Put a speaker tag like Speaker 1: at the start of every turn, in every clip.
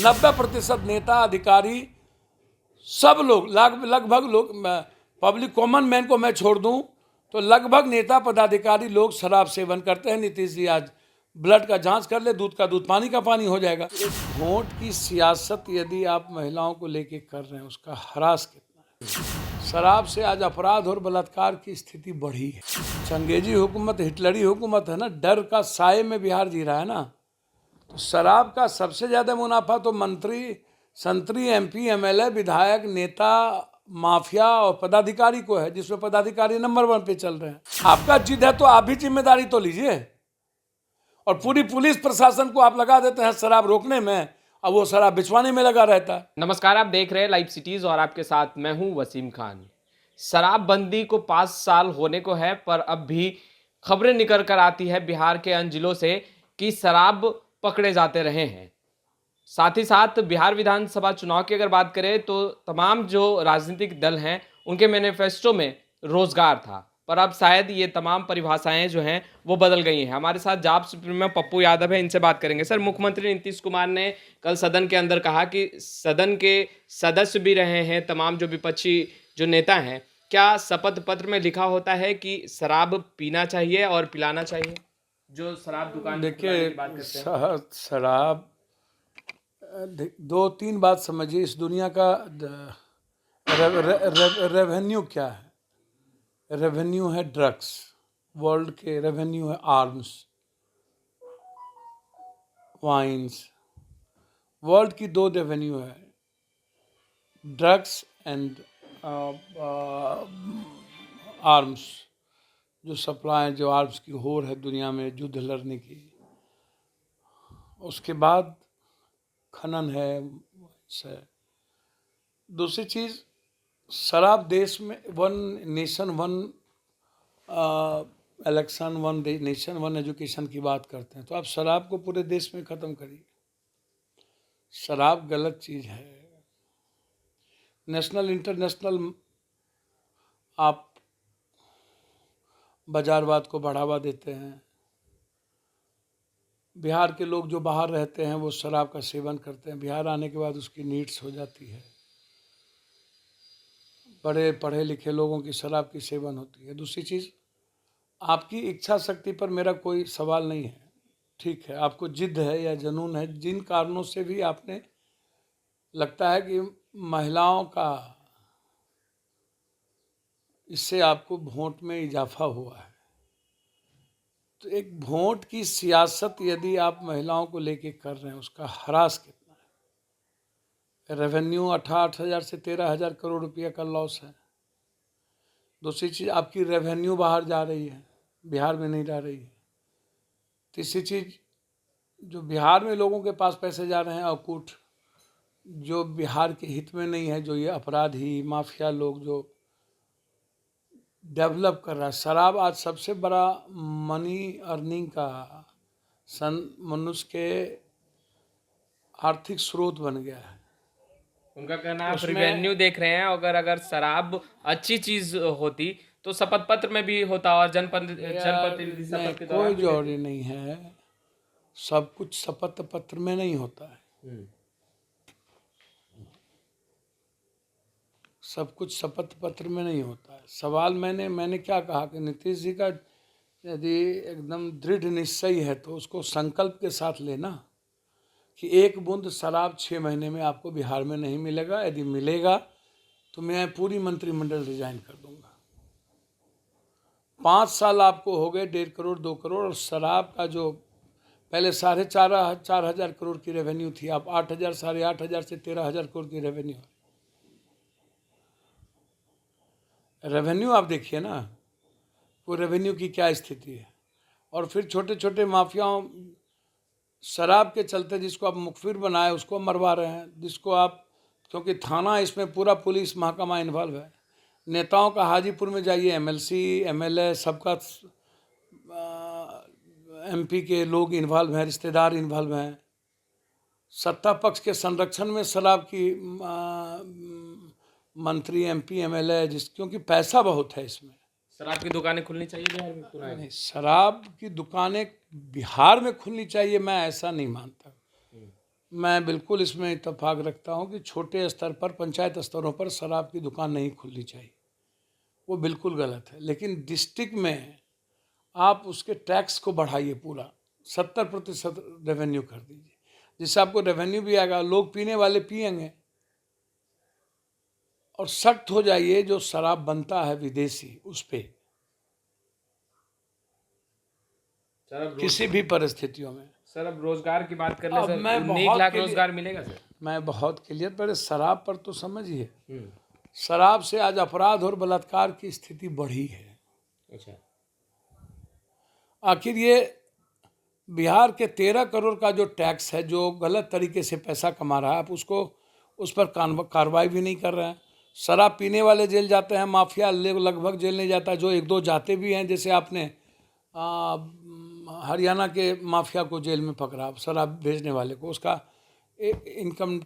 Speaker 1: 90% नेता अधिकारी सब लोग लगभग लोग, पब्लिक कॉमन मैन को मैं छोड़ दूं तो लगभग नेता पदाधिकारी लोग शराब सेवन करते हैं। नीतीश जी आज ब्लड का जांच कर ले, दूध का दूध, पानी का पानी हो जाएगा। एक वोट की सियासत यदि आप महिलाओं को लेके कर रहे हैं, उसका हरास कितना है। शराब से आज अपराध और बलात्कार की स्थिति बढ़ी है। चंगेजी हुकूमत, हिटलरी हुकूमत है ना, डर का साए में बिहार जी रहा है ना। तो शराब का सबसे ज्यादा मुनाफा तो मंत्री, संतरी, एमपी, एमएलए, विधायक, नेता, माफिया और पदाधिकारी को है, जिसमें पदाधिकारी नंबर 1 पे चल रहे हैं। आपका जिद है तो आप भी जिम्मेदारी तो लीजिए। और पूरी पुलिस प्रशासन को आप लगा देते हैं शराब रोकने में, और वो शराब बिचवाने में लगा रहता है।
Speaker 2: नमस्कार, आप देख रहे हैं लाइव सिटीज और आपके साथ मैं हूं वसीम खान। शराबबंदी को 5 साल होने को है, पर अब भी खबरें निकल कर आती है बिहार के अन्य जिलों से कि शराब पकड़े जाते रहे हैं। साथ ही साथ बिहार विधानसभा चुनाव की अगर बात करें तो तमाम जो राजनीतिक दल हैं उनके मैनिफेस्टो में रोजगार था, पर अब शायद ये तमाम परिभाषाएं जो हैं वो बदल गई हैं। हमारे साथ जाप सुप्रीमो पप्पू यादव है, इनसे बात करेंगे। सर, मुख्यमंत्री नीतीश कुमार ने कल सदन के अंदर कहा कि सदन के सदस्य भी रहे हैं तमाम जो विपक्षी जो नेता हैं, क्या शपथ पत्र में लिखा होता है कि शराब पीना चाहिए और पिलाना चाहिए? जो शराब दुकान
Speaker 1: देखिए, शराब 2-3 बात समझिए। इस दुनिया का रेवेन्यू क्या है? रेवेन्यू है ड्रग्स, वर्ल्ड के रेवेन्यू है आर्म्स, वाइन्स। वर्ल्ड की 2 रेवेन्यू है, ड्रग्स एंड आर्म्स। जो सप्लाई, जो आर्म्स की होड़ है दुनिया में युद्ध लड़ने की। उसके बाद खनन है। दूसरी चीज़, शराब देश में 1 नेशन 1 इलेक्शन, 1 नेशन 1 एजुकेशन की बात करते हैं, तो आप शराब को पूरे देश में ख़त्म करिए। शराब गलत चीज़ है। नेशनल इंटरनेशनल आप बाजारवाद को बढ़ावा देते हैं। बिहार के लोग जो बाहर रहते हैं वो शराब का सेवन करते हैं, बिहार आने के बाद उसकी नीड्स हो जाती है। बड़े पढ़े लिखे लोगों की शराब की सेवन होती है। दूसरी चीज़, आपकी इच्छा शक्ति पर मेरा कोई सवाल नहीं है, ठीक है, आपको जिद है या जुनून है, जिन कारणों से भी आपने लगता है कि महिलाओं का, इससे आपको वोट में इजाफा हुआ है, तो एक वोट की सियासत यदि आप महिलाओं को लेके कर रहे हैं, उसका हरास कितना है। रेवेन्यू 8,000 से 13,000 करोड़ रुपया का लॉस है। दूसरी चीज़, आपकी रेवेन्यू बाहर जा रही है, बिहार में नहीं जा रही है। तीसरी चीज़, जो बिहार में लोगों के पास पैसे जा रहे हैं अकूट, जो बिहार के हित में नहीं है, जो ये अपराधी माफिया लोग जो डेवलप कर रहा है। शराब आज सबसे बड़ा मनी अर्निंग का मनुष्य के आर्थिक स्रोत बन गया है।
Speaker 2: उनका कहना है आप रिवेन्यू देख रहे हैं, अगर शराब अच्छी चीज होती तो शपथ पत्र में भी होता और जनप्रतिनिधि शपथ के
Speaker 1: कोई जरूरी नहीं है, सब कुछ शपथ पत्र में नहीं होता है। सब कुछ शपथ पत्र में नहीं होता है। सवाल मैंने क्या कहा कि नीतीश जी का यदि एकदम दृढ़ निश्चय है तो उसको संकल्प के साथ लेना कि 1 बूंद शराब 6 महीने में आपको बिहार में नहीं मिलेगा। यदि मिलेगा तो मैं पूरी मंत्रिमंडल रिजाइन कर दूंगा। 5 साल आपको हो गए 1.5 करोड़ 2 करोड़, और शराब का जो पहले 4,500 करोड़ की रेवेन्यू थी, आप 8,000 8,500 से 13,000 करोड़ की रेवेन्यू है। रेवेन्यू आप देखिए ना, वो रेवेन्यू की क्या स्थिति है। और फिर छोटे छोटे माफियाओं, शराब के चलते जिसको आप मुखबिर बनाए उसको मरवा रहे हैं, जिसको आप, क्योंकि थाना इसमें पूरा पुलिस महकमा इन्वॉल्व है। नेताओं का हाजीपुर में जाइए, एमएलसी एमएलए सबका, एमपी के लोग इन्वॉल्व हैं, रिश्तेदार इन्वॉल्व हैं। सत्ता पक्ष के संरक्षण में शराब की मंत्री एमपी एमएलए, क्योंकि पैसा बहुत है इसमें।
Speaker 2: शराब की दुकानें खुलनी चाहिए बिहार में?
Speaker 1: नहीं, शराब की दुकानें बिहार में खुलनी चाहिए, मैं ऐसा नहीं मानता। मैं बिल्कुल इसमें इत्तेफाक रखता हूँ कि छोटे स्तर पर, पंचायत स्तरों पर शराब की दुकान नहीं खुलनी चाहिए, वो बिल्कुल गलत है। लेकिन डिस्ट्रिक्ट में आप उसके टैक्स को बढ़ाइए, पूरा 70% रेवेन्यू कर दीजिए, जिससे आपको रेवेन्यू भी आएगा, लोग पीने वाले पिएंगे। और सख्त हो जाइए जो शराब बनता है विदेशी उस पे,
Speaker 2: सर अब
Speaker 1: किसी भी परिस्थितियों में।
Speaker 2: सर अब रोजगार की बात कर ले
Speaker 1: अब
Speaker 2: सर,
Speaker 1: मैं
Speaker 2: 19
Speaker 1: बहुत
Speaker 2: लाख
Speaker 1: क्लियर-
Speaker 2: रोजगार मिलेगा सर?
Speaker 1: मैं बहुत क्लियर, पहले शराब पर तो समझिए, शराब से आज अपराध और बलात्कार की स्थिति बढ़ी है।
Speaker 2: अच्छा।
Speaker 1: आखिर ये बिहार के 13 करोड़ का जो टैक्स है, जो गलत तरीके से पैसा कमा रहा है, आप उसको, उस पर कार्रवाई भी नहीं कर रहे हैं। शराब पीने वाले जेल जाते हैं, माफिया लगभग जेल नहीं जाता, जो एक दो जाते भी हैं। जैसे आपने हरियाणा के माफिया को जेल में पकड़ा, शराब भेजने वाले को, उसका इनकम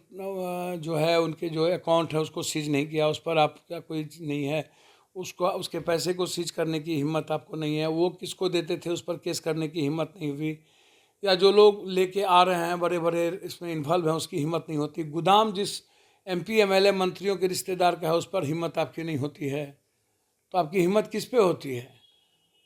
Speaker 1: जो है, उनके जो अकाउंट है उसको सीज नहीं किया, उस पर आपका कोई नहीं है, उसको, उसके पैसे को सीज करने की हिम्मत आपको नहीं है। वो किसको देते थे उस पर केस करने की हिम्मत नहीं हुई। या जो लोग लेके आ रहे हैं बड़े बड़े इसमें इन्वॉल्व हैं, उसकी हिम्मत नहीं होती। गोदाम जिस MP MLA मंत्रियों के रिश्तेदार का है, उस पर हिम्मत आपकी नहीं होती है, तो आपकी हिम्मत किस पे होती है?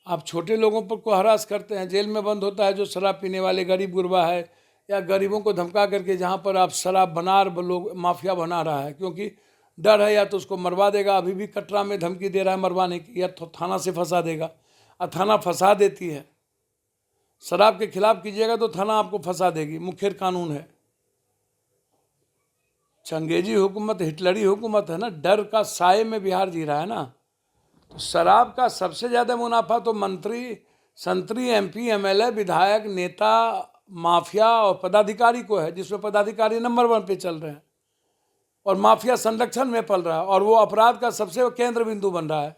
Speaker 1: आप छोटे लोगों पर को हरास करते हैं, जेल में बंद होता है जो शराब पीने वाले गरीब गुरबा है, या गरीबों को धमका करके जहाँ पर आप शराब बना लोग माफिया बना रहा है, क्योंकि डर है या तो उसको मरवा देगा, अभी भी कटरा में धमकी दे रहा है मरवाने की, या तो थाना से फंसा देगा, और थाना फंसा देती है। शराब के खिलाफ कीजिएगा तो थाना आपको फंसा देगी, मुखर कानून है। चंगेजी हुकूमत, हिटलरी हुकूमत है ना, डर का साए में बिहार जी रहा है ना। तो शराब का सबसे ज़्यादा मुनाफा तो मंत्री, संतरी, MP MLA, विधायक, नेता, माफिया और पदाधिकारी को है, जिसमें पदाधिकारी नंबर 1 पे चल रहे हैं, और माफिया संरक्षण में पल रहा है, और वो अपराध का सबसे केंद्र बिंदु बन रहा है।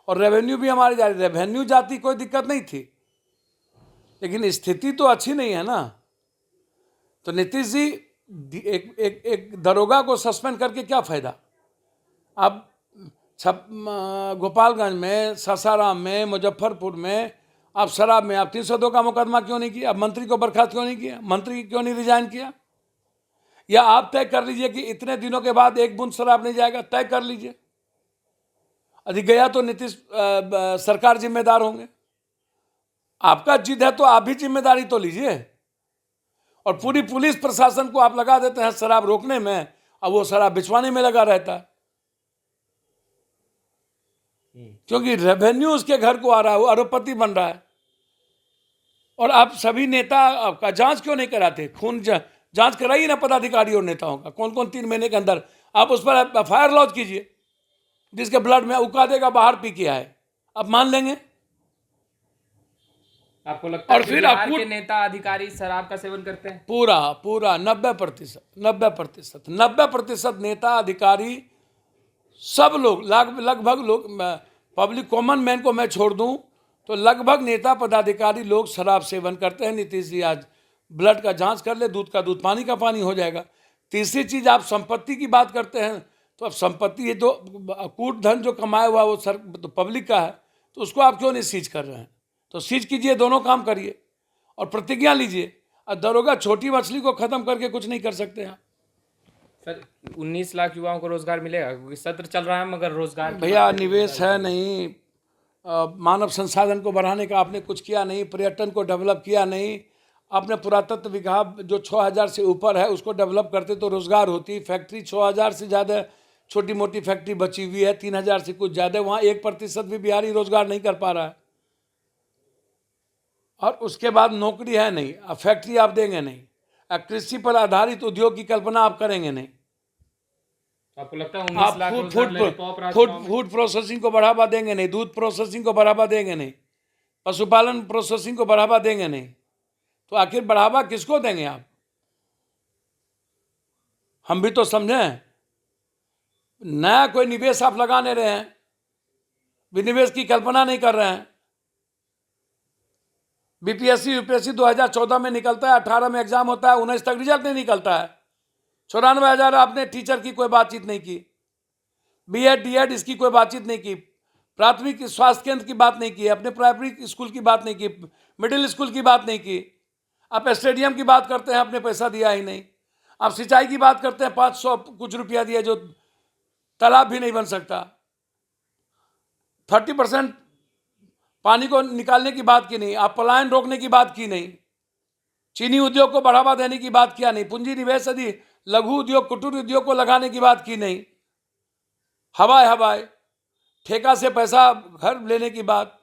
Speaker 1: और रेवेन्यू भी हमारी जा रही, रेवेन्यू जाती कोई दिक्कत नहीं थी, लेकिन स्थिति तो अच्छी नहीं है ना। तो नीतीश जी, एक दरोगा को सस्पेंड करके क्या फायदा? अब गोपालगंज में, सासाराम में, मुजफ्फरपुर में आप शराब में आप 302 का मुकदमा क्यों नहीं किया? मंत्री को बर्खास्त क्यों नहीं किया? मंत्री क्यों नहीं रिजाइन किया? या आप तय कर लीजिए कि इतने दिनों के बाद एक बूंद शराब नहीं जाएगा, तय कर लीजिए। यदि गया तो नीतीश सरकार जिम्मेदार होंगे। आपका जिद है तो आप भी जिम्मेदारी तो लीजिए। और पूरी पुलिस प्रशासन को आप लगा देते हैं शराब रोकने में, और वो शराब बिचवाने में लगा रहता है, क्योंकि रेवेन्यू उसके घर को आ रहा है, वो अरबपति बन रहा है। और आप सभी नेता आपका जांच क्यों नहीं कराते? खून जांच कराइए ना पदाधिकारी और नेताओं का, कौन कौन 3 महीने के अंदर आप उस पर FIR लॉन्च कीजिए, जिसके ब्लड में उका देगा बाहर पी के आए, आप मान लेंगे।
Speaker 2: आपको लगता है
Speaker 1: और
Speaker 2: कि
Speaker 1: फिर
Speaker 2: बिहार
Speaker 1: आपको
Speaker 2: के नेता अधिकारी शराब का सेवन करते हैं?
Speaker 1: पूरा 90% नेता अधिकारी, सब लोग, लगभग लोग, पब्लिक कॉमन मैन को मैं छोड़ दूं तो लगभग नेता पदाधिकारी लोग शराब सेवन करते हैं। नीतीश जी आज ब्लड का जांच कर ले, दूध का दूध, पानी का पानी हो जाएगा। तीसरी चीज, आप संपत्ति की बात करते हैं, तो अब संपत्ति, ये जो कूट धन जो कमाया हुआ वो तो पब्लिक का है, तो उसको आप क्यों नहीं सीज कर रहे हैं? तो सीज कीजिए, दोनों काम करिए और प्रतिज्ञा लीजिए। और दरोगा छोटी मछली को खत्म करके कुछ नहीं कर सकते हैं।
Speaker 2: सर 19 लाख युवाओं को रोजगार मिलेगा? क्योंकि सत्र चल रहा है मगर रोजगार की
Speaker 1: भैया,
Speaker 2: बात है।
Speaker 1: निवेश है नहीं, मानव संसाधन को बढ़ाने का आपने कुछ किया नहीं, पर्यटन को डेवलप किया नहीं। आपने पुरातत्व विभाग जो 6000 से ऊपर है उसको डेवलप करते तो रोजगार होती। फैक्ट्री 6000 से ज़्यादा छोटी मोटी फैक्ट्री बची हुई है, 3000 से कुछ ज़्यादा, वहाँ 1% भी बिहारी रोजगार नहीं कर पा रहा है। और उसके बाद नौकरी है नहीं, अब फैक्ट्री आप देंगे नहीं, अब कृषि पर आधारित उद्योग की कल्पना आप करेंगे नहीं।
Speaker 2: आपको लगता है 19 लाख रोजगार लॉलीपॉप राजगांव में?
Speaker 1: फूड प्रोसेसिंग को बढ़ावा देंगे नहीं, दूध प्रोसेसिंग को बढ़ावा देंगे नहीं, पशुपालन प्रोसेसिंग को बढ़ावा देंगे नहीं, तो आखिर बढ़ावा किसको देंगे आप? हम भी तो समझें। नया कोई निवेश आप लगा नहीं रहे हैं, विनिवेश की कल्पना नहीं कर रहे हैं। BPSC UPSC 2014 में निकलता है, 18 में एग्जाम होता है, 19 तक रिजल्ट नहीं निकलता है। 94,000 आपने टीचर की कोई बातचीत नहीं की, B.Ed D.Ed इसकी कोई बातचीत नहीं की, प्राथमिक स्वास्थ्य केंद्र की बात नहीं की, अपने प्राइमरी स्कूल की बात नहीं की, मिडिल स्कूल की बात नहीं की। आप स्टेडियम की बात करते हैं, आपने पैसा दिया ही नहीं। आप सिंचाई की बात करते हैं, 500 कुछ रुपया दिया जो तालाब भी नहीं बन सकता। 30% पानी को निकालने की बात की नहीं, आप पलायन रोकने की बात की नहीं, चीनी उद्योग को बढ़ावा देने की बात किया नहीं, पूंजी निवेश यदि लघु उद्योग कुटीर उद्योग को लगाने की बात की नहीं, हवाई ठेका से पैसा घर लेने की बात।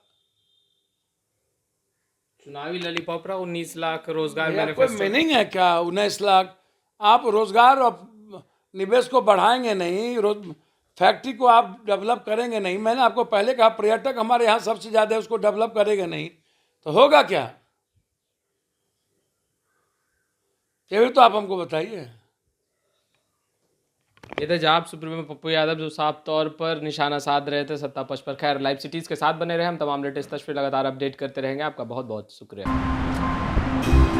Speaker 2: चुनावी लॉलीपॉप रहा 19 लाख रोजगार
Speaker 1: कोई
Speaker 2: मैनिफेस्टो।
Speaker 1: मीनिंग है क्या 19 लाख? आप रोजगार और निवेश को बढ़ाएंगे नहीं, फैक्ट्री को आप डेवलप करेंगे नहीं। मैंने आपको पहले कहा पर्यटक हमारे यहाँ सबसे ज़्यादा है, उसको डेवलप करेंगे नहीं तो होगा क्या? ये भी तो आप हमको बताइए।
Speaker 2: ये थे जाप सुप्रीमो पप्पू यादव जो साफ तौर पर निशाना साध रहे थे सत्ता पक्ष पर। खैर, लाइव सिटीज़ के साथ बने रहे, हम तमाम लेटेस्ट तस्वीर लगातार अपडेट करते रहेंगे। आपका बहुत बहुत शुक्रिया।